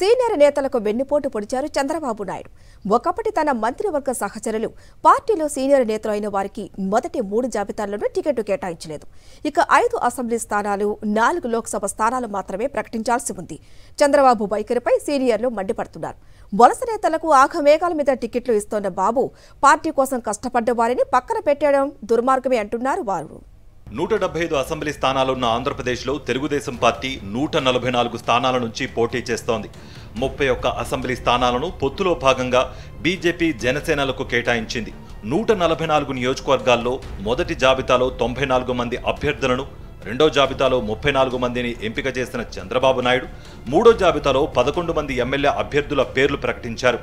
Senior నేతలకు వెన్నుపోటు పొడిచారు చంద్రబాబు నాయుడు. ఒకప్పటి తన మంత్రివర్గ సహచరులు పార్టీలో సీనియర్ నేతలు అయిన వారికి మొదటి 3 జాబితాల్లోనూ టికెట్ కేటాయించలేదు. ఇక 5 అసెంబ్లీ స్థానాలు, 4 లోక్సభ స్థానాలు మాత్రమే ప్రకటించాల్సి ఉంది. చంద్రబాబు వైఖరిపై సీనియర్లు మండిపడుతున్నారు. వలస నేతలకు ఆఘమేఘాల మీద టికెట్లు ఇస్తోన్న బాబు పార్టీ కోసం కష్టపడ్డ వారిని పక్కన పెట్టడం దుర్మార్గమే అంటున్నారు వారు. 175 అసెంబ్లీ స్థానాలున్న ఆంధ్రప్రదేశ్లో తెలుగుదేశం పార్టీ 144 స్థానాల నుంచి పోటీ చేస్తోంది. 31 అసెంబ్లీ స్థానాలను పొత్తులో భాగంగా బీజేపీ, జనసేనలకు కేటాయించింది. 144 నియోజకవర్గాల్లో మొదటి జాబితాలో 94 మంది అభ్యర్థులను, రెండో జాబితాలో 34 మందిని ఎంపిక చేసిన చంద్రబాబు నాయుడు మూడో జాబితాలో 11 మంది ఎమ్మెల్యే అభ్యర్థుల పేర్లు ప్రకటించారు.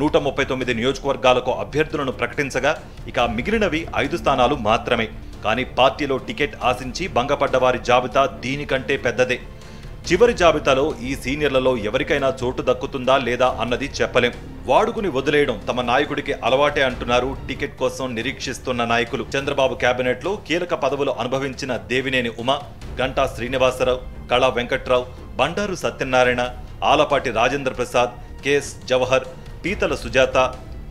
139 నియోజకవర్గాలకు అభ్యర్థులను ప్రకటించగా ఇక మిగిలినవి 5 స్థానాలు మాత్రమే. కానీ పార్టీలో టికెట్ ఆశించి భంగపడ్డ వారి జాబితా దీనికంటే పెద్దదే. చివరి జాబితాలో ఈ సీనియర్లలో ఎవరికైనా చోటు దక్కుతుందా లేదా అన్నది చెప్పలేం. వాడుకుని వదిలేయడం తమ నాయకుడికి అలవాటే అంటున్నారు టికెట్ కోసం నిరీక్షిస్తున్న నాయకులు. చంద్రబాబు కేబినెట్లో కీలక పదవులు అనుభవించిన దేవినేని ఉమ, గంటా శ్రీనివాసరావు, కళా వెంకట్రావు, బండారు సత్యనారాయణ, ఆలపాటి రాజేంద్ర ప్రసాద్, కెఎస్ జవహర్, పీతల సుజాత,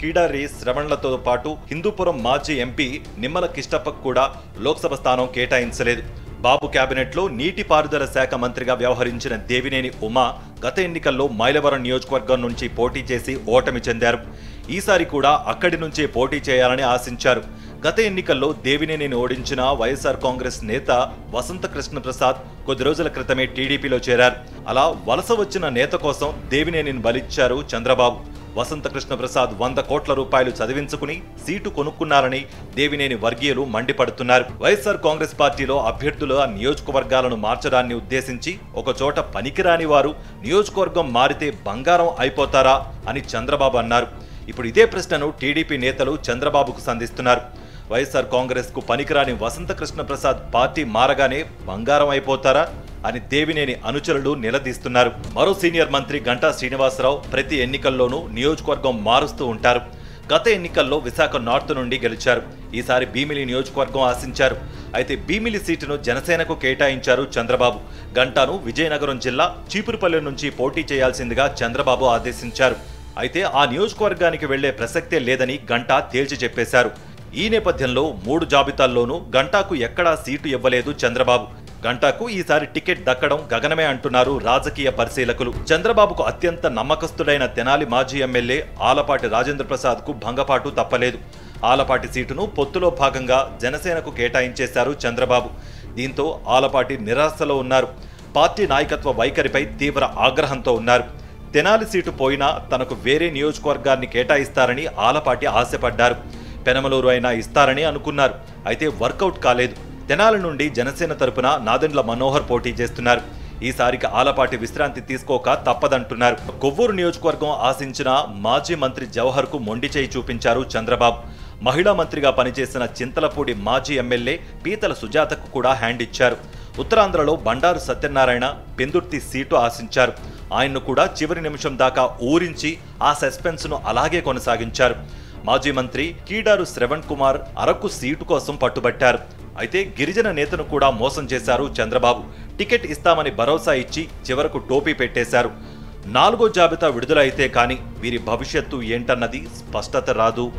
కీడారి శ్రవణ్లతో పాటు హిందూపురం మాజీ ఎంపీ నిమ్మల కిష్టప్పకు కూడా లోక్సభ స్థానం కేటాయించలేదు. బాబు కేబినెట్లో నీటిపారుదల శాఖ మంత్రిగా వ్యవహరించిన దేవినేని ఉమ గత ఎన్నికల్లో మైలవరం నియోజకవర్గం నుంచి పోటీ చేసి ఓటమి చెందారు. ఈసారి కూడా అక్కడి నుంచే పోటీ చేయాలని ఆశించారు. గత ఎన్నికల్లో దేవినేనిని ఓడించిన వైఎస్ఆర్ కాంగ్రెస్ నేత వసంత కృష్ణ ప్రసాద్ కొద్ది రోజుల క్రితమే టీడీపీలో చేరారు. అలా వలస వచ్చిన నేత కోసం దేవినేనిని బలిచ్చారు చంద్రబాబు. వసంత కృష్ణ ప్రసాద్ 100 కోట్ల రూపాయలు చదివించుకుని సీటు కొనుక్కున్నారని దేవినేని వర్గీయులు మండిపడుతున్నారు. వైఎస్ఆర్ కాంగ్రెస్ పార్టీలో అభ్యర్థుల నియోజకవర్గాలను మార్చడాన్ని ఉద్దేశించి ఒకచోట పనికిరాని వారు నియోజకవర్గం మారితే బంగారం అయిపోతారా అని చంద్రబాబు అన్నారు. ఇప్పుడు ఇదే ప్రశ్నను టీడీపీ నేతలు చంద్రబాబుకు సంధిస్తున్నారు. వైఎస్ఆర్ కాంగ్రెస్ కు పనికిరాని వసంత కృష్ణ ప్రసాద్ పార్టీ మారగానే బంగారం అయిపోతారా అని దేవినేని అనుచరులు నిలదీస్తున్నారు. మరో సీనియర్ మంత్రి గంటా శ్రీనివాసరావు ప్రతి ఎన్నికల్లోనూ నియోజకవర్గం మారుస్తూ ఉంటారు. గత ఎన్నికల్లో విశాఖ నార్త్ నుండి గెలిచారు. ఈసారి భీమిలి నియోజకవర్గం ఆశించారు. అయితే భీమిలి సీటును జనసేనకు కేటాయించారు చంద్రబాబు. గంటాను విజయనగరం జిల్లా చీపురుపల్లి నుంచి పోటీ చేయాల్సిందిగా చంద్రబాబు ఆదేశించారు. అయితే ఆ నియోజకవర్గానికి వెళ్లే ప్రసక్తే లేదని గంటా తేల్చి చెప్పేశారు. ఈ నేపథ్యంలో 3 జాబితాల్లోనూ గంటాకు ఎక్కడా సీటు ఇవ్వలేదు చంద్రబాబు. గంటాకు ఈసారి టికెట్ దక్కడం గగనమే అంటున్నారు రాజకీయ పరిశీలకులు. చంద్రబాబుకు అత్యంత నమ్మకస్తుడైన తెనాలి మాజీ ఎమ్మెల్యే ఆలపాటి రాజేంద్ర ప్రసాద్ కు భంగపాటు తప్పలేదు. ఆలపాటి సీటును పొత్తులో భాగంగా జనసేనకు కేటాయించేశారు చంద్రబాబు. దీంతో ఆలపాటి నిరాశలో ఉన్నారు. పార్టీ నాయకత్వ వైఖరిపై తీవ్ర ఆగ్రహంతో ఉన్నారు. తెనాలి సీటు పోయినా తనకు వేరే నియోజకవర్గాన్ని కేటాయిస్తారని ఆలపాటి ఆశపడ్డారు. పెనమలూరు అయినా ఇస్తారని అనుకున్నారు. అయితే వర్కౌట్ కాలేదు. తెనాలి నుండి జనసేన తరపున నాదెండ్ల మనోహర్ పోటీ చేస్తున్నారు. ఈసారికి ఆలపాటి విశ్రాంతి తీసుకోక తప్పదంటున్నారు. కొవ్వూరు నియోజకవర్గం ఆశించిన మాజీ మంత్రి జవహర్ కు మొండి చేయి చూపించారు చంద్రబాబు. మహిళా మంత్రిగా పనిచేసిన చింతలపూడి మాజీ ఎమ్మెల్యే పీతల సుజాతకు కూడా హ్యాండ్ ఇచ్చారు. ఉత్తరాంధ్రలో బండారు సత్యనారాయణ పెందుర్తి సీటు ఆశించారు. ఆయన్ను కూడా చివరి నిమిషం దాకా ఊరించి ఆ సస్పెన్స్ ను అలాగే కొనసాగించారు. మాజీ మంత్రి కీడారు శ్రవణ్ కుమార్ అరకు సీటు కోసం పట్టుబట్టారు. అయితే గిరిజన నేతను కూడా మోసం చేశారు చంద్రబాబు. టికెట్ ఇస్తామని భరోసా ఇచ్చి చివరకు టోపీ పెట్టేశారు. 4వ జాబితా విడుదల అయితే కానీ వీరి భవిష్యత్తు ఏంటన్నది స్పష్టత రాదు.